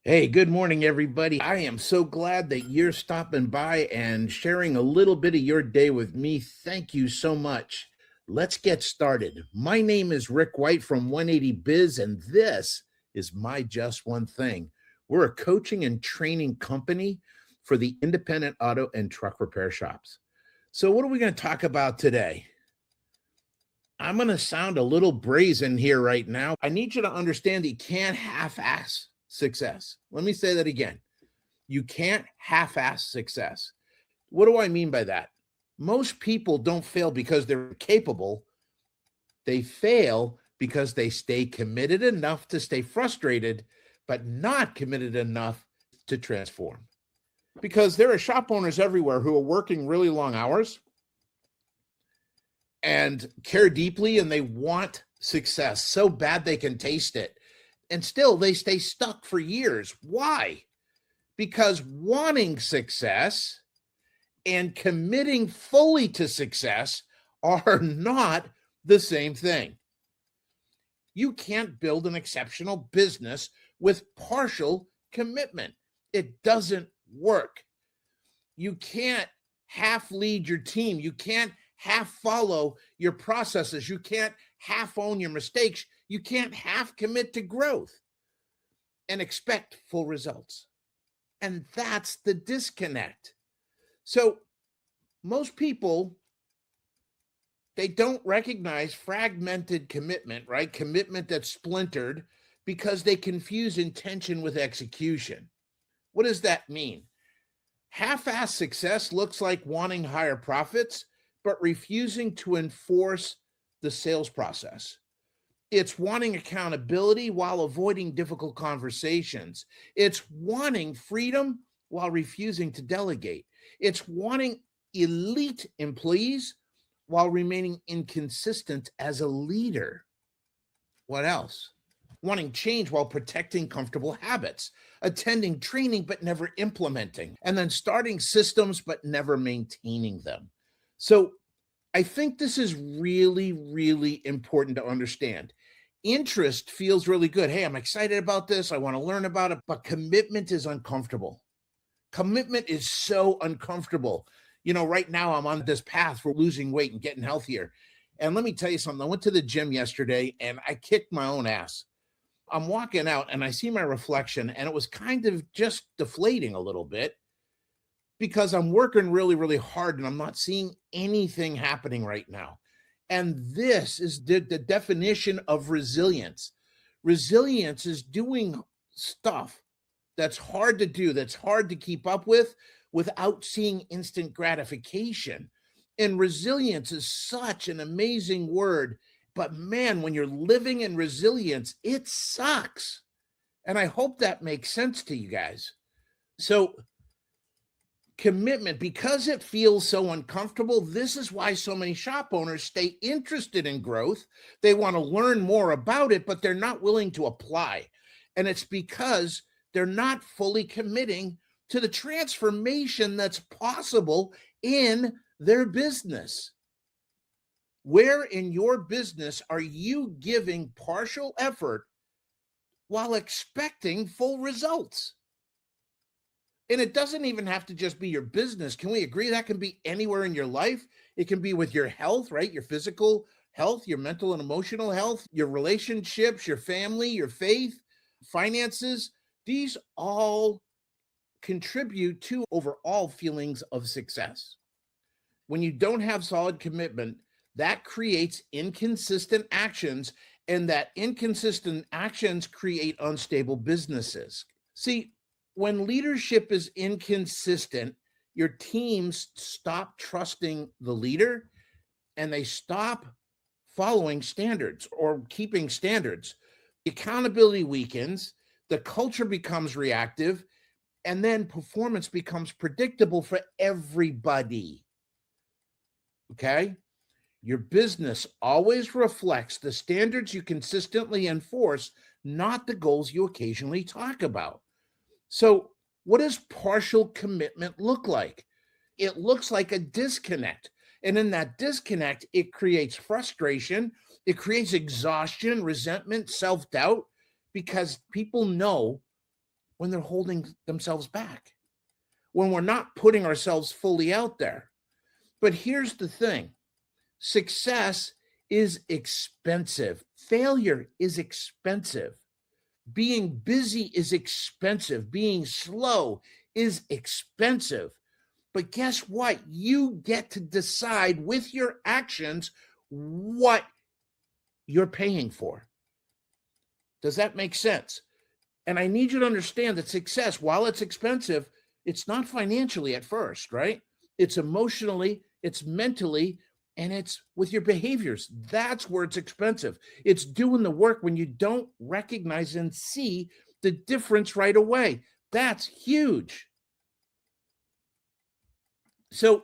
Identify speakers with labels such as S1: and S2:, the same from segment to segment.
S1: Hey, good morning, everybody. I am so glad that you're stopping by and sharing a little bit of your day with me. Thank you so much. Let's get started. My name is Rick White from 180 Biz, and this is My Just One Thing. We're a coaching and training company for the independent auto and truck repair shops. So, what are we going to talk about today? I'm going to sound a little brazen here right now. I need you to understand that you can't half ass success. Let me say that again. You can't half ass success. What do I mean by that? Most people don't fail because they're capable, they fail because they stay committed enough to stay frustrated, but not committed enough to transform. Because there are shop owners everywhere who are working really long hours and care deeply and they want success so bad they can taste it. And still they stay stuck for years. Why? Because wanting success and committing fully to success are not the same thing. You can't build an exceptional business with partial commitment. It doesn't work. You can't half lead your team. You can't half follow your processes. You can't half own your mistakes. You can't half commit to growth and expect full results. And that's the disconnect. So most people, they don't recognize fragmented commitment, right? Commitment that's splintered because they confuse intention with execution. What does that mean? Half-assed success looks like wanting higher profits, but refusing to enforce the sales process. It's wanting accountability while avoiding difficult conversations. It's wanting freedom while refusing to delegate. It's wanting elite employees while remaining inconsistent as a leader. What else? Wanting change while protecting comfortable habits, attending training but never implementing, and then starting systems but never maintaining them. So I think this is really, really important to understand. Interest feels really good. Hey, I'm excited about this. I want to learn about it, but commitment is uncomfortable. Commitment is so uncomfortable. You know, right now I'm on this path for losing weight and getting healthier. And let me tell you something. I went to the gym yesterday and I kicked my own ass. I'm walking out and I see my reflection, and it was kind of just deflating a little bit because I'm working really, really hard and I'm not seeing anything happening right now. And this is the definition of resilience. Resilience is doing stuff that's hard to do, that's hard to keep up with without seeing instant gratification. And resilience is such an amazing word. But man, when you're living in resilience, it sucks. And I hope that makes sense to you guys. So, commitment, because it feels so uncomfortable, this is why so many shop owners stay interested in growth. They want to learn more about it, but they're not willing to apply. And it's because they're not fully committing to the transformation that's possible in their business. Where in your business are you giving partial effort while expecting full results? And it doesn't even have to just be your business. Can we agree that can be anywhere in your life? It can be with your health, right? Your physical health, your mental and emotional health, your relationships, your family, your faith, finances. These all contribute to overall feelings of success. When you don't have solid commitment, that creates inconsistent actions, and that inconsistent actions create unstable businesses. See, when leadership is inconsistent, your teams stop trusting the leader and they stop following standards or keeping standards. Accountability weakens, the culture becomes reactive, and then performance becomes predictable for everybody. Okay? Your business always reflects the standards you consistently enforce, not the goals you occasionally talk about. So, what does partial commitment look like? It looks like a disconnect. And in that disconnect, it creates frustration, it creates exhaustion, resentment, self doubt, because people know when they're holding themselves back, when we're not putting ourselves fully out there. But here's the thing. Success is expensive. Failure is expensive. Being busy is expensive. Being slow is expensive. But guess what? You get to decide with your actions what you're paying for. Does that make sense? And I need you to understand that success, while it's expensive, it's not financially at first, right? It's emotionally, it's mentally, and it's with your behaviors. That's where it's expensive. It's doing the work when you don't recognize and see the difference right away. That's huge. So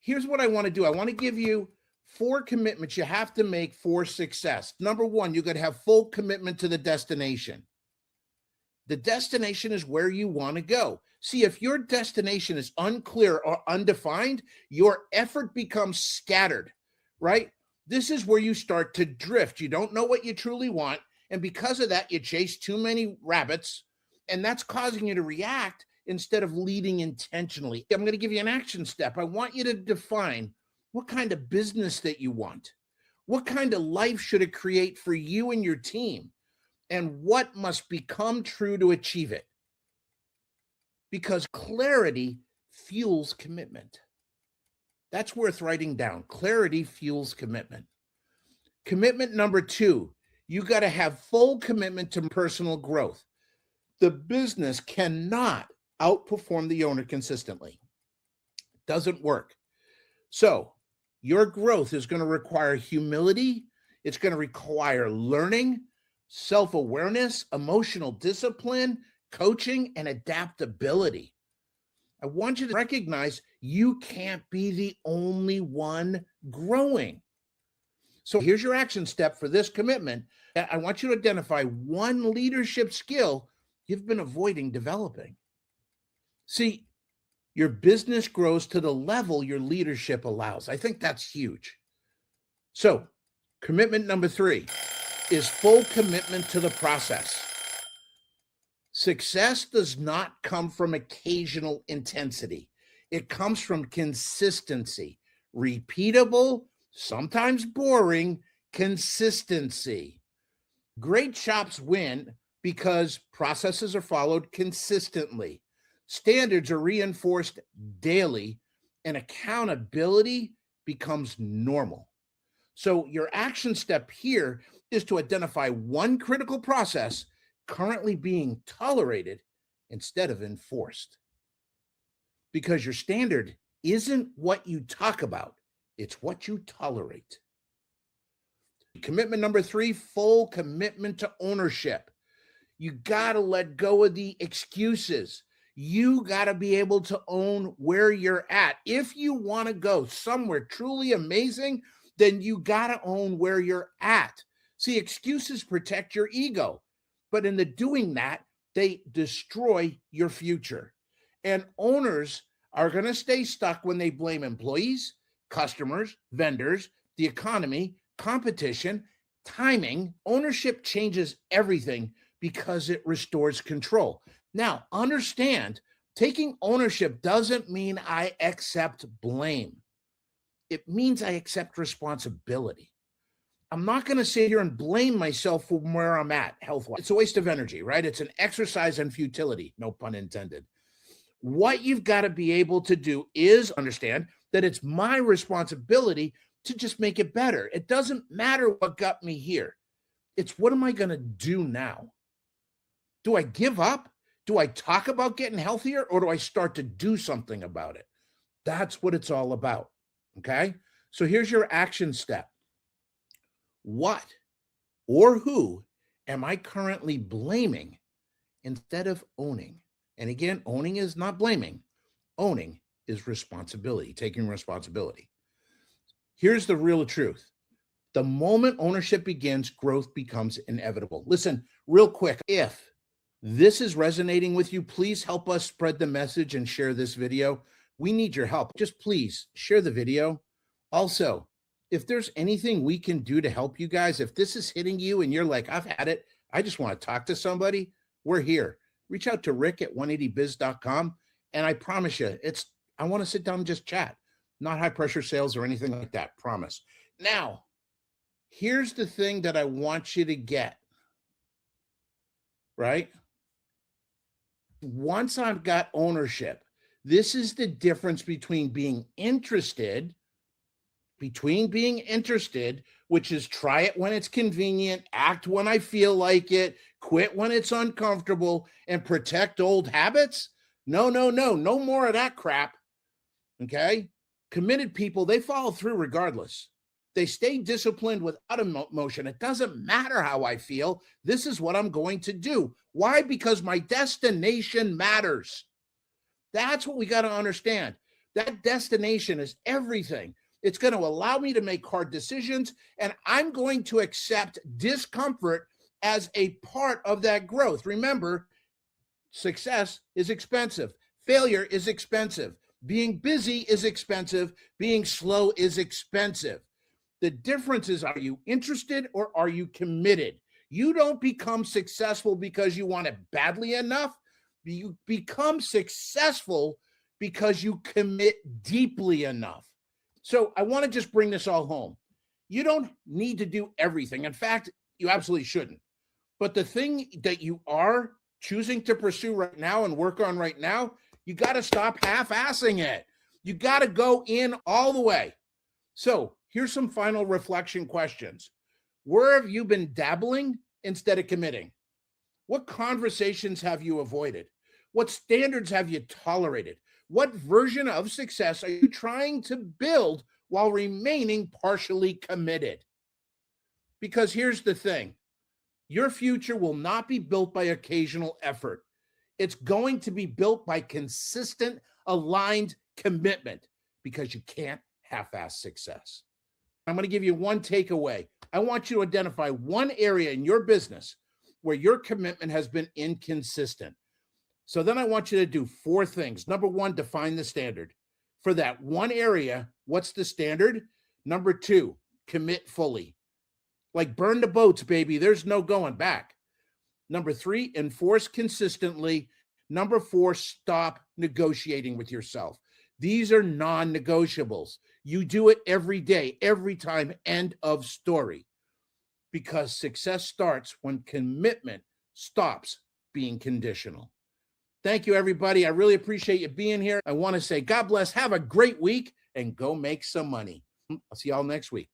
S1: here's what I want to do. I want to give you 4 commitments you have to make for success. Number 1, you got to have full commitment to the destination. The destination is where you want to go. See, if your destination is unclear or undefined, your effort becomes scattered, right? This is where you start to drift. You don't know what you truly want. And because of that, you chase too many rabbits, and that's causing you to react instead of leading intentionally. I'm going to give you an action step. I want you to define what kind of business that you want. What kind of life should it create for you and your team? And what must become true to achieve it? Because clarity fuels commitment. That's worth writing down. Clarity fuels commitment. Commitment number 2, you got to have full commitment to personal growth. The business cannot outperform the owner consistently. It doesn't work. So your growth is going to require humility. It's going to require learning, self-awareness, emotional discipline, coaching, and adaptability. I want you to recognize you can't be the only one growing. So here's your action step for this commitment. I want you to identify one leadership skill you've been avoiding developing. See, your business grows to the level your leadership allows. I think that's huge. So commitment number 3 is full commitment to the process. Success does not come from occasional intensity. It comes from consistency, repeatable, sometimes boring consistency. Great shops win because processes are followed consistently. Standards are reinforced daily, and accountability becomes normal. So your action step here is to identify one critical process currently being tolerated instead of enforced. Because your standard isn't what you talk about, it's what you tolerate. Commitment number 3, full commitment to ownership. You got to let go of the excuses. You got to be able to own where you're at. If you want to go somewhere truly amazing, then you got to own where you're at. See, excuses protect your ego, but in the doing that, they destroy your future. And owners are going to stay stuck when they blame employees, customers, vendors, the economy, competition, timing. Ownership changes everything because it restores control. Now, understand, taking ownership doesn't mean I accept blame. It means I accept responsibility. I'm not going to sit here and blame myself for where I'm at health-wise. It's a waste of energy, right? It's an exercise in futility, no pun intended. What you've got to be able to do is understand that it's my responsibility to just make it better. It doesn't matter what got me here. It's what am I going to do now? Do I give up? Do I talk about getting healthier, or do I start to do something about it? That's what it's all about. Okay. So here's your action step. What or who am I currently blaming instead of owning? And again, owning is not blaming. Owning is responsibility, taking responsibility. Here's the real truth. The moment ownership begins, growth becomes inevitable. Listen, real quick, if this is resonating with you, please help us spread the message and share this video. We need your help. Just please share the video. Also, if there's anything we can do to help you guys, if this is hitting you and you're like, I've had it, I just want to talk to somebody, we're here. reach out to Rick at 180biz.com. And I promise you, I want to sit down and just chat, not high pressure sales or anything like that. Promise. Now, here's the thing that I want you to get, right? Once I've got ownership, this is the difference between being interested, which is try it when it's convenient, act when I feel like it, quit when it's uncomfortable, and protect old habits. No more of that crap. Okay? Committed people, they follow through regardless. They stay disciplined without emotion. It doesn't matter how I feel. This is what I'm going to do. Why? Because my destination matters. That's what we got to understand. That destination is everything. It's going to allow me to make hard decisions, and I'm going to accept discomfort as a part of that growth. Remember, success is expensive. Failure is expensive. Being busy is expensive. Being slow is expensive. The difference is, are you interested or are you committed? You don't become successful because you want it badly enough. You become successful because you commit deeply enough. So I want to just bring this all home. You don't need to do everything. In fact, you absolutely shouldn't. But the thing that you are choosing to pursue right now and work on right now, you got to stop half-assing it. You got to go in all the way. So here's some final reflection questions. Where have you been dabbling instead of committing? What conversations have you avoided? What standards have you tolerated? What version of success are you trying to build while remaining partially committed? Because here's the thing. Your future will not be built by occasional effort. It's going to be built by consistent, aligned commitment, because you can't half-ass success. I'm going to give you one takeaway. I want you to identify one area in your business where your commitment has been inconsistent. So then I want you to do 4 things. Number 1, define the standard. For that one area, what's the standard? Number 2, commit fully. Like burn the boats, baby. There's no going back. Number 3, enforce consistently. Number 4, stop negotiating with yourself. These are non-negotiables. You do it every day, every time, end of story. Because success starts when commitment stops being conditional. Thank you, everybody. I really appreciate you being here. I want to say God bless. Have a great week and go make some money. I'll see y'all next week.